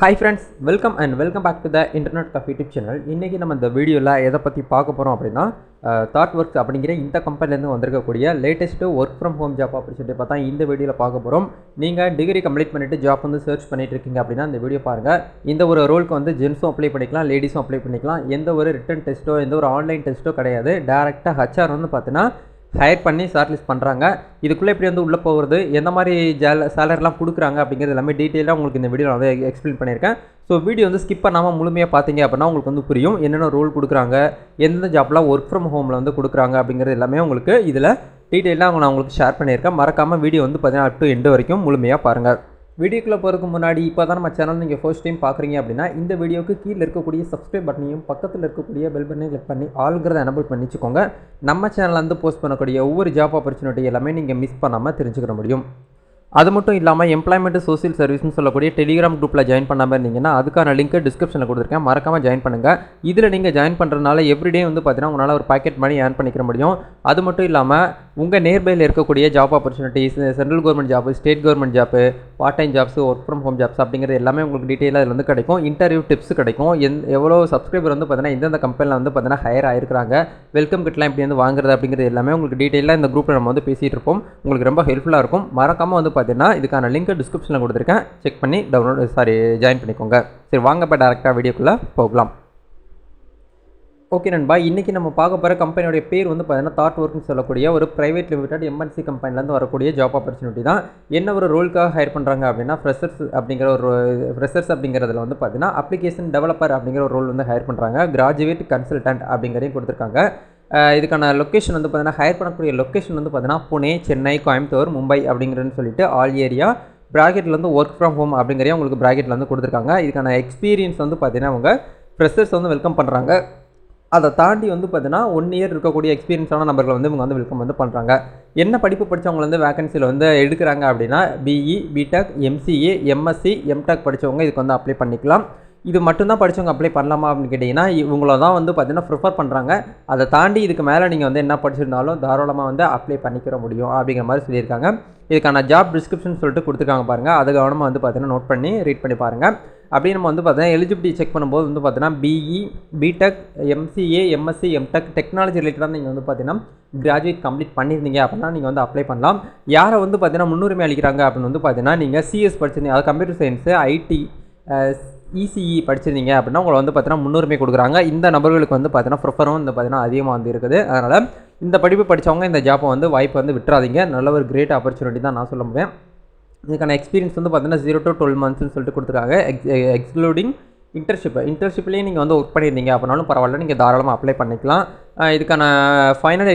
Hi friends, welcome back to the Internet Cafe YouTube channel. இன்னைக்கு நம்ம இந்த வீடியோல எதை பத்தி பார்க்க போறோம் அப்படினா ThoughtWorks அப்படிங்கிற இந்த கம்பெனில இருந்து வந்திருக்கக்கூடிய latest work from home job opportunity பார்த்தா இந்த வீடியோல பார்க்க போறோம். நீங்க டிகிரி கம்ப்ளீட் பண்ணிட்டு ஜாப் வந்து சர்ச் பண்ணிட்டு இருக்கீங்க அப்படினா இந்த வீடியோ பாருங்க. இந்த ஒரு ரோலுக்கு வந்து ஜென்ஸும் அப்ளை பண்ணிக்கலாம், லேடிஸும் அப்ளை பண்ணிக்கலாம். எந்த ஒரு ரிட்டன் டெஸ்ட்டோ எந்த ஒரு ஆன்லைன் டெஸ்ட்டோ கிடையாது. டைரக்ட்டா HR வந்து பார்த்தீனா ஹையர் பண்ணி ஷார்ட் லிஸ்ட் பண்ணுறாங்க. இதுக்குள்ளே எப்படி வந்து உள்ளே போகிறது, எந்த மாதிரி சேலரிலாம் கொடுக்குறாங்க அப்படிங்கிறது எல்லாமே டீட்டெயிலாக உங்களுக்கு இந்த வீடியோ வந்து எக்ஸ்பிளைன் பண்ணியிருக்கேன். ஸோ வீடியோ வந்து ஸ்கிப் பண்ணாமல் முழுமையாக பார்த்தீங்க அப்படின்னா உங்களுக்கு வந்து புரியும் என்னென்ன ரோல் கொடுக்குறாங்க, எந்த ஜாப்லாம் ஒர்க் ஃப்ரம் ஹோமில் வந்து கொடுக்குறாங்க அப்படிங்கிறது எல்லாமே உங்களுக்கு இதில் டீட்டெயிலாக நான் உங்களுக்கு ஷேர் பண்ணியிருக்கேன். மறக்காமல் வீடியோ வந்து பார்த்தீங்கன்னா அப் டு எண்டு வரைக்கும் முழுமையாக பாருங்கள். வீடியோக்குள்ளே போகிறதுக்கு முன்னாடி இப்போ தான் நம்ம சேனல் நீங்கள் ஃபர்ஸ்ட் டைம் பார்க்குறீங்க அப்படின்னா இந்த வீடியோக்கு கீழே இருக்கக்கூடிய சப்ஸ்கிரைப் பட்டனையும் பக்கத்தில் இருக்கக்கூடிய பெல் பட்டனையும் கிளிக் பண்ணி ஆல்கிறத எனபிள் பண்ணி வச்சுக்கோங்க. நம்ம சேனலில் வந்து போஸ்ட் பண்ணக்கூடிய ஒவ்வொரு ஜாப் ஆப்பர்ச்சுனிட்டி எல்லாமே நீங்கள் மிஸ் பண்ணாமல் தெரிஞ்சுக்கிற முடியும். அது மட்டும் இல்லாமல் எம்ப்ளாய்மெண்ட் சோசியல் சர்வீஸ்னு சொல்லக்கூடிய டெலிகிராம் குரூப்பில் ஜாயின் பண்ணாமல் இருந்தீங்கன்னா அதுக்கான லிங்க் டிஸ்கிரிப்ஷனில் கொடுத்துருக்கேன். மறக்காமல் ஜாயின் பண்ணுங்கள். இதில் நீங்கள் ஜாயின் பண்ணுறதுனால எவ்ரிடே வந்து பார்த்தீங்கன்னா உங்களால் ஒரு பாக்கெட் மணி ஏர்ன் பண்ணிக்கிற முடியும். அது மட்டும் இல்லாமல் உங்கள் நியர்பையில் இருக்கக்கூடிய job opportunities, central government job, state government job, part time jobs, work from home jobs அப்படிங்கிறது எல்லாமே உங்களுக்கு டீட்டெயிலாக இதில் வந்து கிடைக்கும். இன்டர்வியூ டிப்ஸ் கிடைக்கும். எவ்வளோ சப்ஸ்கிரைபர் வந்து பார்த்தீங்கன்னா எந்தெந்த கம்பெனியில் வந்து பார்த்தீங்கன்னா ஹையர் ஆயிருக்கிறாங்க, வெல்கம் கிட்லாம் எப்படி வந்து வாங்குறது அப்படிங்கிறது எல்லாமே உங்களுக்கு டீட்டெயிலாக இந்த குரூப்பில் நம்ம வந்து பேசிகிட்டு இருப்போம். உங்களுக்கு ரொம்ப ஹெல்ப்ஃபுல்லாக இருக்கும். மறக்காமல் வந்து பார்த்தீங்கன்னா இதுக்கான லிங்க் டிஸ்கிரிப்ஷனில் கொடுத்துருக்கேன். செக் பண்ணி ஜாயின் பண்ணிக்கோங்க. சரி, வாங்க இப்போ டேரெக்டாக வீடியோக்குள்ளே போகலாம். ஓகே நண்பா, இன்றைக்கி நம்ம பார்க்க போகிற கம்பெனியோடைய பேர் வந்து பார்த்தீங்கன்னா ThoughtWorksனு சொல்லக்கூடிய ஒரு ப்ரைவேட் லிமிடெட் MNC கம்பெனிலேருந்து வரக்கூடிய ஜாப் ஆப்பர்ச்சுனிட்டி தான். என்ன ஒரு ரோலுக்காக ஹையர் பண்ணுறாங்க அப்படின்னா ஃப்ரெஷர்ஸ் அப்படிங்கிறதுல வந்து பார்த்தீங்கன்னா அப்ளிகேஷன் டெவலப்பர் அப்படிங்கிற ஒரு ரோல் வந்து ஹையர் பண்ணுறாங்க. கிராஜுவேட் கன்சல்டன்ட் அப்படிங்கிறதையும் கொடுத்துருக்காங்க. இதுக்கான லொக்கேஷன் வந்து பார்த்தீங்கன்னா ஹையர் பண்ணக்கூடிய லொக்கேஷன் வந்து பார்த்தீங்கன்னா புனே, சென்னை, கோயம்புத்தூர், மும்பை அப்படிங்கிறதுன்னு சொல்லிட்டு ஆல் ஏரியா ப்ராக்கெட்டில் வந்து ஒர்க் ஃப்ரம் ஹோம் அப்படிங்கிறதையும் உங்களுக்கு ப்ராக்கெட்டில் வந்து கொடுத்துருக்காங்க. இதுக்கான எக்ஸ்பீரியன்ஸ் வந்து பார்த்தீங்கன்னா அவங்க ஃப்ரெஷர்ஸ் வந்து வெல்கம் பண்ணுறாங்க. அதை தாண்டி வந்து பார்த்தீங்கன்னா 1 இயர் இருக்கக்கூடிய எக்ஸ்பீரியன்ஸான நபர்களை வந்து இவங்க வந்து வெல்கம் வந்து பண்ணுறாங்க. என்ன படிப்பு படித்தவங்க வந்து வேகன்சியில் வந்து எடுக்கிறாங்க அப்படின்னா BE, BTech, MCA, MSc, MTech படித்தவங்க இதுக்கு வந்து அப்ளை பண்ணிக்கலாம். இது மட்டும்தான் படித்தவங்க அப்ளை பண்ணலாமா அப்படின்னு கேட்டிங்கன்னா இவங்கள தான் வந்து பார்த்தீங்கன்னா ப்ரிஃபர் பண்ணுறாங்க. அதை தாண்டி இதுக்கு மேலே நீங்கள் வந்து என்ன படிச்சிருந்தாலும் தாராளமாக வந்து அப்ளை பண்ணிக்கிற முடியும் அப்படிங்கிற மாதிரி சொல்லியிருக்காங்க. இதுக்கான ஜாப் டிஸ்கிரிப்ஷன் சொல்லிட்டு கொடுத்துருக்காங்க பாருங்கள். அது கவனமாக வந்து பார்த்தீங்கன்னா நோட் பண்ணி ரீட் பண்ணி பாருங்கள். அப்படி நம்ம வந்து பார்த்தீங்கன்னா எலிஜிபிலிட்டி செக் பண்ணும்போது வந்து பார்த்தீங்கன்னா BE, BTech, MCA, MSc, MTech technology ரிலேட்டடாக நீங்கள் வந்து பார்த்தீங்கன்னா கிராஜுவேட் கம்ப்ளீட் பண்ணியிருந்தீங்க அப்படின்னா நீங்கள் வந்து அப்ளை பண்ணலாம். யாரை வந்து பார்த்தீங்கன்னா முன்னுரிமை அளிக்கிறாங்க அப்படின்னு வந்து பார்த்தீங்கன்னா நீங்கள் CS படிச்சிருந்தீங்க, அது கம்ப்யூட்டர் சயின்ஸு, IT, ECE படிச்சிருந்தீங்க அப்படின்னா உங்களை வந்து பார்த்தீங்கன்னா முன்னுரிமை கொடுக்குறாங்க. இந்த நபர்களுக்கு வந்து பார்த்தீங்கன்னா ப்ரிஃபரும் வந்து பார்த்தீங்கன்னா அதிகமாக வந்து இருக்குது. அதனால் இந்த படிப்பு படித்தவங்க இந்த ஜாப்பை வந்து வாய்ப்பு வந்து விட்டுறாதீங்க. நல்ல ஒரு கிரேட் ஆப்பர்ச்சுனிட்டி தான் நான் சொல்ல முடியும். இதுக்கான எக்ஸ்பீரியன்ஸ் வந்து பார்த்தீங்கன்னா 0 to 12 monthsனு சொல்லிட்டு கொடுத்துருக்காங்க. எக்ஸ்க்ளூடிங் இன்டர்ன்ஷிப்லேயே நீங்கள் வந்து ஒர்க் பண்ணியிருந்தீங்க அப்படின்னாலும் பரவாயில்ல, நீங்கள் தாராளமாக அப்ளை பண்ணிக்கலாம். இதுக்கான ஃபைனல்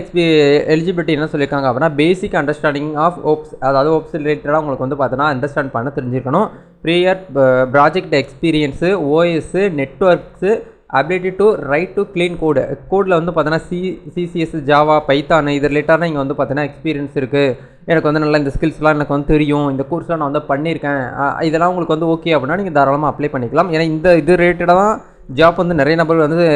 எலிஜிபிலிட்டி என்ன சொல்லியிருக்காங்க அப்படின்னா பேசிக் அண்டர்ஸ்டாண்டிங் ஆஃப் ஓப்ஸ், அதாவது ஓப்ஸ் ரிலேட்டடாக உங்களுக்கு வந்து பார்த்தீங்கன்னா அண்டர்ஸ்டாண்ட் பண்ண தெரிஞ்சிருக்கணும். Prior project experience, OS, networks, ability to write to clean கோடில் வந்து பார்த்தீங்கன்னா CCS, ஜாவா, பைத்தான் இது ரிலேட்டடாக நீங்கள் வந்து பார்த்தீங்கன்னா எக்ஸ்பீரியன்ஸ் இருக்குது, எனக்கு வந்து நல்லா இந்த ஸ்கில்ஸ்லாம் எனக்கு வந்து தெரியும், இந்த கோர்ஸ்லாம் நான் வந்து பண்ணியிருக்கேன், இதெல்லாம் உங்களுக்கு வந்து ஓகே அப்படின்னா நீங்கள் தாராளமாக அப்ளை பண்ணிக்கலாம். ஏன்னா இது ரிலேட்டடாக தான் ஜாப் வந்து நிறைய நபர்கள் வந்து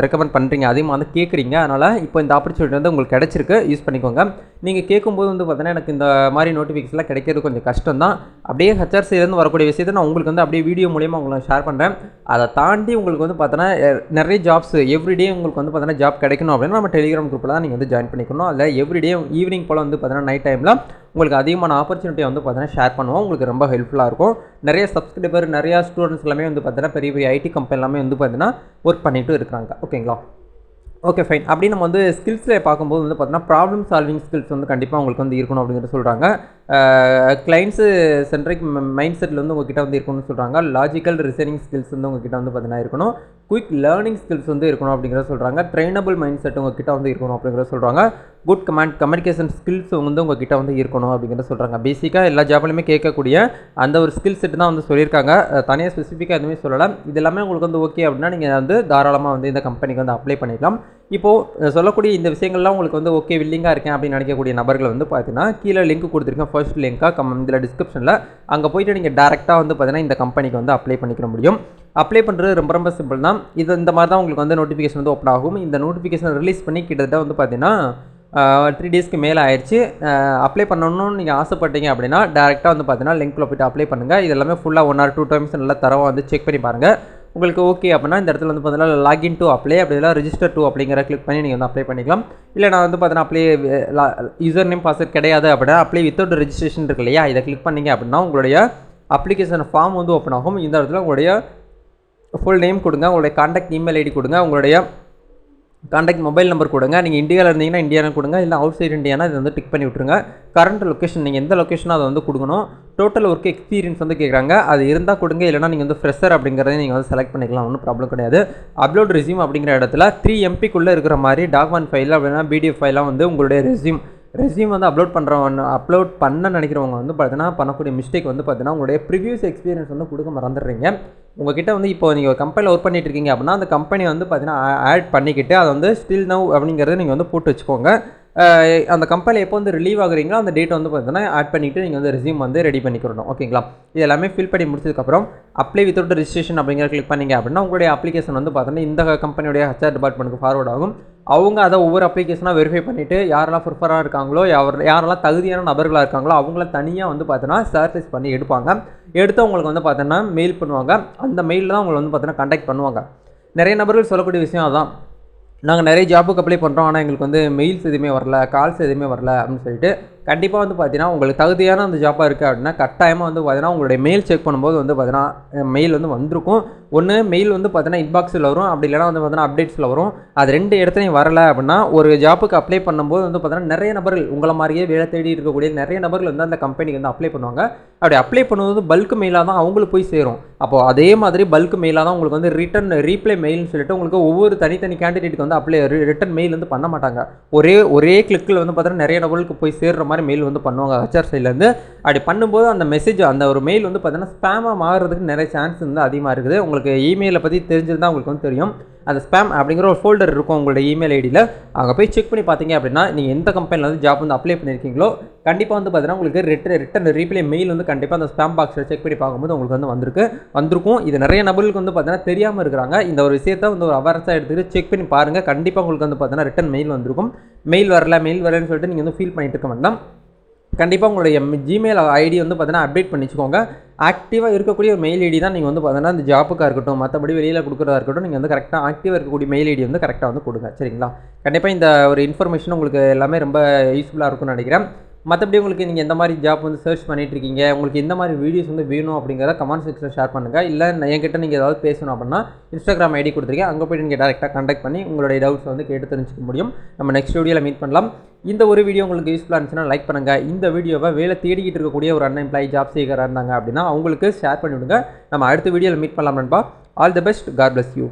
ரெக்கமெண்ட் பண்ணுறீங்க, அதிகமாக வந்து கேட்குறீங்க. அதனால் இப்போ இந்த ஆப்பர்ச்சுனிட்டி வந்து உங்களுக்கு கிடச்சிருக்கு, யூஸ் பண்ணிக்கோங்க. நீங்கள் கேட்கும்போது வந்து பார்த்தீங்கன்னா எனக்கு இந்த மாதிரி நோட்டிஃபிகேஷன்லாம் கிடைக்கிறது கொஞ்சம் கஷ்டம் தான். அப்படியே HR சைட்லேருந்து வரக்கூடிய விஷயத்தை நான் உங்களுக்கு வந்து அப்படியே வீடியோ மூலியமாக உங்களுக்கு ஷேர் பண்ணுறேன். அதை தாண்டி உங்களுக்கு வந்து பார்த்தோன்னா நிறைய ஜாப்ஸ் எவ்ரிடே உங்களுக்கு வந்து பார்த்தீங்கன்னா ஜாப் கிடைக்கணும் அப்படின்னா நம்ம டெலிகிராம் குரூப்பில் தான் நீங்கள் வந்து ஜாயின் பண்ணிக்கணும். அதில் எவ்ரிடே ஈவினிங் போல் வந்து பார்த்தீங்கன்னா நைட் டைமில் உங்களுக்கு அதிகமான ஆப்பர்ச்சுனிட்டியை வந்து பார்த்தீங்கன்னா ஷேர் பண்ணுவோம். உங்களுக்கு ரொம்ப ஹெல்ப்ஃபுல்லாக இருக்கும். நிறைய சப்ஸ்கிரைபர், நிறையா ஸ்டூடெண்ட்ஸ் எல்லாமே வந்து பார்த்தீங்கன்னா பெரிய பெரிய IT கம்பெனி எல்லாமே வந்து பார்த்தீங்கன்னா ஒர்க் பண்ணிட்டு இருக்கிறாங்க. ஓகேங்களா? Okay fine. அப்படி நம்ம வந்து ஸ்கில்ஸில் பார்க்கும்போது வந்து பார்த்தீங்கன்னா ப்ராப்ளம் சால்விங் ஸ்கில்ஸ் வந்து கண்டிப்பாக உங்களுக்கு வந்து இருக்கணும் அப்படிங்கிறது சொல்கிறாங்க. கிளைண்ட்ஸு சென்ட்ரிக் மைண்ட் செட்டில் வந்து உங்ககிட்ட வந்து இருக்கணும்னு சொல்கிறாங்க. லாஜிக்கல் ரீசனிங் ஸ்கில்ஸ் வந்து உங்ககிட்ட வந்து பார்த்தீங்கன்னா இருக்கணும். குயிக் லேர்னிங் ஸ்கில்ஸ் வந்து இருக்கணும் அப்படிங்கிறத சொல்கிறாங்க. ட்ரெயினபிள் மைண்ட் செட் உங்ககிட்ட வந்து இருக்கணும் அப்படிங்கிறத சொல்கிறாங்க. குட் கம்யூனிகேஷன் ஸ்கில்ஸ் வந்து உங்ககிட்ட வந்து இருக்கணும் அப்படிங்கிறத சொல்கிறாங்க. பேசிக்காக எல்லா ஜாப்லையுமே கேட்கக்கூடிய அந்த ஒரு ஸ்கில் செட்டு தான் வந்து சொல்லியிருக்காங்க. தனியாக ஸ்பெசிஃபிக்காக எதுவுமே சொல்லலாம். இது எல்லாமே உங்களுக்கு வந்து ஓகே அப்படின்னா நீங்கள் வந்து தாராளமாக வந்து இந்த கம்பெனிக்கு வந்து அப்ளை பண்ணிக்கலாம். இப்போது சொல்லக்கூடிய இந்த விஷயங்கள்லாம் உங்களுக்கு வந்து ஓகே வில்லிங்காக இருக்கேன் அப்படின்னு நினைக்கக்கூடிய நபர்கள் வந்து பார்த்தீங்கன்னா கீழே லிங்க் கொடுத்துருக்கேன். ஃபர்ஸ்ட் லிங்காக இதில் டிஸ்கிரிப்ஷனில் அங்கே போய்ட்டு நீங்கள் டேரெக்டாக வந்து பார்த்தீங்கன்னா இந்த கம்பெனிக்கு வந்து அப்ளை பண்ணிக்க முடியும். அப்ளை பண்ணுறது ரொம்ப ரொம்ப சிம்பிள் தான். இது இந்த மாதிரி தான் உங்களுக்கு வந்து நோட்டிஃபிகேஷன் வந்து ஓப்பன் ஆகும். இந்த நோட்டிஃபிகேஷன் ரிலீஸ் பண்ணி கிட்டத்தட்ட வந்து பார்த்தீங்கன்னா 3 டேஸ்க்கு மேலே ஆயிடுச்சு. அப்ளை பண்ணணும்னு நீங்கள் ஆசைப்பட்டீங்க அப்படின்னா டேரெக்டாக வந்து பார்த்தீங்கன்னா லிங்க்கில் போய்ட்டு அப்ளை பண்ணுங்கள். இது எல்லாமே ஃபுல்லாக 1 or 2 டைம்ஸ் நல்லா தரவாக வந்து செக் பண்ணி பாருங்கள். உங்களுக்கு ஓகே அப்படின்னா இந்த இடத்துல வந்து பார்த்தீங்கன்னா லாகின் டு அப்ளை அப்படி இல்லை ரெஜிஸ்டர் டு அப்படிங்கிற கிளிக் பண்ணி நீங்கள் வந்து அப்ளை பண்ணிக்கலாம். இல்லை நான் வந்து பார்த்தீங்கன்னா அப்ளை யூசர் நேம் பாஸ்வேர்ட் கிடையாது அப்படின்னா அப்ளை வித்தவுட் ரெஜிஸ்ட்ரேஷன் இருக்கு இல்லையா, இதை கிளிக் பண்ணிங்க அப்படின்னா உங்களுடைய அப்ளிகேஷன் ஃபார்ம் வந்து ஓப்பன் ஆகும். இந்த இடத்துல உங்களுடைய ஃபுல் நேம் கொடுங்க, உங்களுடைய கான்டாக்ட் இமெயில் ஐடி கொடுங்க, உங்களுடைய கான்டாக்ட் மொபைல் நம்பர் கொடுங்க. நீங்கள் இந்தியாவில் இருந்தீங்கன்னா இந்தியாவில் கொடுங்க, இல்லை அவுட் சைடு இந்தியானா இதை வந்து டிக் பண்ணி விட்ருங்க. கரண்ட் லொக்கேஷன் நீங்கள் எந்த லொக்கேஷனோ அதை வந்து கொடுக்கணும். டோட்டல் ஒர்க் எக்ஸ்பீரியன்ஸ் வந்து கேட்குறாங்க, அது இருந்தால் கொடுங்க. இல்லைனா நீங்கள் வந்து ஃப்ரெஷர் அப்படிங்கிறத நீங்கள் வந்து செலக்ட் பண்ணிக்கலாம், ஒன்றும் ப்ராப்ளம் கிடையாது. அப்லோட் ரெஸ்யூம் அப்படிங்கிற இடத்துல 3 MBக்குள்ளே இருக்கிற மாதிரி டாக்குமெண்ட் ஃபைல் அப்படின்னா PDF ஃபைலாக வந்து உங்களுடைய ரெஸ்யூம் வந்து அப்லோட் பண்ண நினைக்கிறவங்க வந்து பார்த்தீங்கன்னா பண்ணக்கூடிய மிஸ்டேக் வந்து பார்த்தீங்கன்னா உங்களுடைய ப்ரிவியூஸ் எக்ஸ்பீரியன்ஸ் வந்து கொடுக்க மறந்துடுறீங்க. உங்ககிட்ட வந்து இப்போ நீங்கள் ஒரு கம்பெனியில் ஒர்க் பண்ணிட்டு இருக்கீங்க அப்படின்னா அந்த கம்பெனி வந்து பார்த்தீங்கன்னா ஆட் பண்ணிக்கிட்டு அதை வந்து ஸ்டில் நவ் அப்படிங்கிறத நீங்கள் வந்து போட்டு வச்சுக்கோங்க. அந்த கம்பெனியில் எப்போ வந்து ரிலீவ் ஆகுறீங்களோ அந்த டேட் வந்து பார்த்தீங்கன்னா ஆட் பண்ணிவிட்டு நீங்கள் வந்து ரெஸ்யூம் வந்து ரெடி பண்ணிக்கிறணும். ஓகேங்களா, இது எல்லாமே ஃபில் பண்ணி முடிச்சதுக்கப்புறம் அப்ளை வித்தவுட் ரெஜிஸ்ட்ரேஷன் அப்படிங்கிற கிளிக் பண்ணிங்க அப்படின்னா உங்களுடைய அப்ளிகேஷன் வந்து பார்த்தீங்கன்னா இந்த கம்பெனியுடைய HR டிபார்ட்மெண்ட்டுக்கு ஃபார்வர்ட் ஆகும். அவங்க அதை ஒவ்வொரு அப்ளிகேஷனாக வெரிஃபை பண்ணிவிட்டு யாரெல்லாம் ப்ரிஃபராக இருக்காங்களோ யாரெல்லாம் தகுதியான நபர்களாக இருக்காங்களோ அவங்கள தனியாக வந்து பார்த்தீங்கன்னா ஷார்ட்லிஸ்ட் பண்ணி எடுப்பாங்க. எடுத்து உங்களுக்கு வந்து பார்த்தீங்கன்னா மெயில் பண்ணுவாங்க. அந்த மெயிலில் தான் உங்களை வந்து பார்த்தீங்கன்னா கான்டாக்ட் பண்ணுவாங்க. நிறைய நபர்கள் சொல்லக்கூடிய விஷயம் அதான், நாங்கள் நிறைய ஜாப்புக்கு அப்ளை பண்ணுறோம், ஆனால் எங்களுக்கு வந்து மெயில்ஸ் எதுவுமே வரல, கால்ஸ் எதுவுமே வரல அப்படின்னு சொல்லிட்டு. கண்டிப்பாக வந்து பார்த்தீங்கன்னா உங்களுக்கு தகுதியான அந்த ஜாப்பாக இருக்குது அப்படின்னா கட்டாயமாக வந்து பார்த்தீங்கன்னா உங்களுடைய மெயில் செக் பண்ணும்போது வந்து பார்த்தீங்கன்னா மெயில் வந்து வந்திருக்கும். ஒன்று மெயில் வந்து பார்த்தீங்கன்னா இன்பாக்ஸில் வரும், அப்படி இல்லைனா வந்து பார்த்தீங்கன்னா அப்டேட்ஸில் வரும். அது 2 இடத்துலையும் வரல அப்படின்னா ஒரு ஜாப்புக்கு அப்ளை பண்ணும்போது வந்து பார்த்தீங்கன்னா நிறைய நபர்கள் உங்களை மாதிரியே வேலை தேடி இருக்கக்கூடிய நிறைய நபர்கள் வந்து அந்த கம்பெனிக்கு வந்து அப்ளை பண்ணுவாங்க. அப்படி அப்ளை பண்ணும்போது பல்க் மெயிலாக தான் அவங்களுக்கு போய் சேரும். அப்போது அதே மாதிரி பல்க் மெயிலாக தான் உங்களுக்கு வந்து ரீப்ளை மெயில்னு சொல்லிட்டு உங்களுக்கு ஒவ்வொரு தனித்தனி கேண்டிடேட்டுக்கு வந்து ரிட்டன் மெயில் வந்து பண்ண மாட்டாங்க. ஒரே கிளிக்கில் வந்து பார்த்தீங்கன்னா நிறைய நபர்களுக்கு போய் சேர்ற மாதிரி மெயில் வந்து பண்ணுவாங்க HR சைட்லேருந்து. அப்படி பண்ணும்போது அந்த மெசேஜ் அந்த ஒரு மெயில் வந்து பார்த்தீங்கன்னா ஸ்பேமாக மாறுறதுக்கு நிறைய சான்ஸ் வந்து அதிகமாக இருக்குது. உங்களுக்கு இமெயிலை பற்றி தெரிஞ்சிருந்தால் உங்களுக்கு வந்து தெரியும். அந்த ஸ்பேம் அப்படிங்கிற ஒரு ஃபோல்டர் இருக்கும் உங்களோட இமெயில் ஐடியில். அங்கே போய் செக் பண்ணி பார்த்தீங்க அப்படின்னா நீங்கள் எந்த கம்பெனியில் வந்து ஜாப் வந்து அப்ளை பண்ணியிருக்கீங்களோ கண்டிப்பாக வந்து பார்த்தீங்கன்னா உங்களுக்கு ரிட்டன் ரீப்ளே மெயில் வந்து கண்டிப்பாக அந்த ஸ்பேம் பாக்ஸில் செக் பண்ணி பார்க்கும்போது உங்களுக்கு வந்து வந்திருக்கும். இது நிறைய நபர்களுக்கு வந்து பார்த்தீங்கன்னா தெரியாமல் இருக்கிறாங்க. இந்த ஒரு விஷயத்தை வந்து ஒரு அவேர்னஸாக எடுத்துகிட்டு செக் பண்ணி பாருங்கள். கண்டிப்பாக உங்களுக்கு வந்து பார்த்தீங்கன்னா ரிட்டன் மெயில் வந்திருக்கும். மெயில் வரலன்னு சொல்லிட்டு நீங்கள் வந்து ஃபீல் பண்ணிட்டு இருக்க வேண்டாம். கண்டிப்பாக உங்களுடைய ஜிமெயில் ஐடி வந்து பார்த்தீங்கன்னா அப்டேட் பண்ணிச்சுக்கோங்க. ஆக்டிவாக இருக்கக்கூடிய ஒரு மெயில் ஐடி தான் நீங்கள் வந்து பார்த்தீங்கன்னா இந்த ஜாப்புக்காக இருக்கட்டும் மற்றபடி வெளியில் கொடுக்குறதா இருக்கட்டும் நீங்கள் வந்து கரெக்டாக ஆக்டிவாக இருக்கக்கூடிய மெயில் ஐடி வந்து கரெக்டாக வந்து கொடுங்க. சரிங்களா, கண்டிப்பாக இந்த ஒரு இன்ஃபர்மேஷன் உங்களுக்கு எல்லாமே ரொம்ப யூஸ்ஃபுல்லாக இருக்கும்னு நினைக்கிறேன். மற்றபடி உங்களுக்கு நீங்கள் எந்த மாதிரி ஜாப் வந்து சர்ச் பண்ணிட்டு இருக்கீங்க, உங்களுக்கு எந்த மாதிரி வீடியோஸ் வந்து வேணும் அப்படிங்கிறத கமெண்ட் செக்ஷனில் ஷேர் பண்ணுங்கள். இல்லை என்கிட்ட நீங்கள் ஏதாவது பேசணும் அப்படின்னா Instagram ஐடி கொடுத்துருக்கேன், அங்கே போய்ட்டு நீங்கள் டேரெக்டாக கான்டாக்ட் பண்ணி உங்களுடைய டவுட்ஸ் வந்து கேட்டு தெரிஞ்சுக்க முடியும். நம்ம நெக்ஸ்ட் வீடியோவில் மீட் பண்ணலாம். இந்த ஒரு வீடியோ உங்களுக்கு யூஸ்ஃபுல்லாக இருந்துச்சுன்னா லைக் பண்ணுங்கள். இந்த வீடியோவை வேலை தேடிக்கிட்டு இருக்கக்கூடிய ஒரு அன்எம்ப்ளாயி ஜாப் சீக்கராக இருந்தாங்க அப்படின்னா அவங்களுக்கு ஷேர் பண்ணிவிடுங்க. நம்ம அடுத்த வீடியோவில் மீட் பண்ணலாம் நண்பா. All the best, god bless you.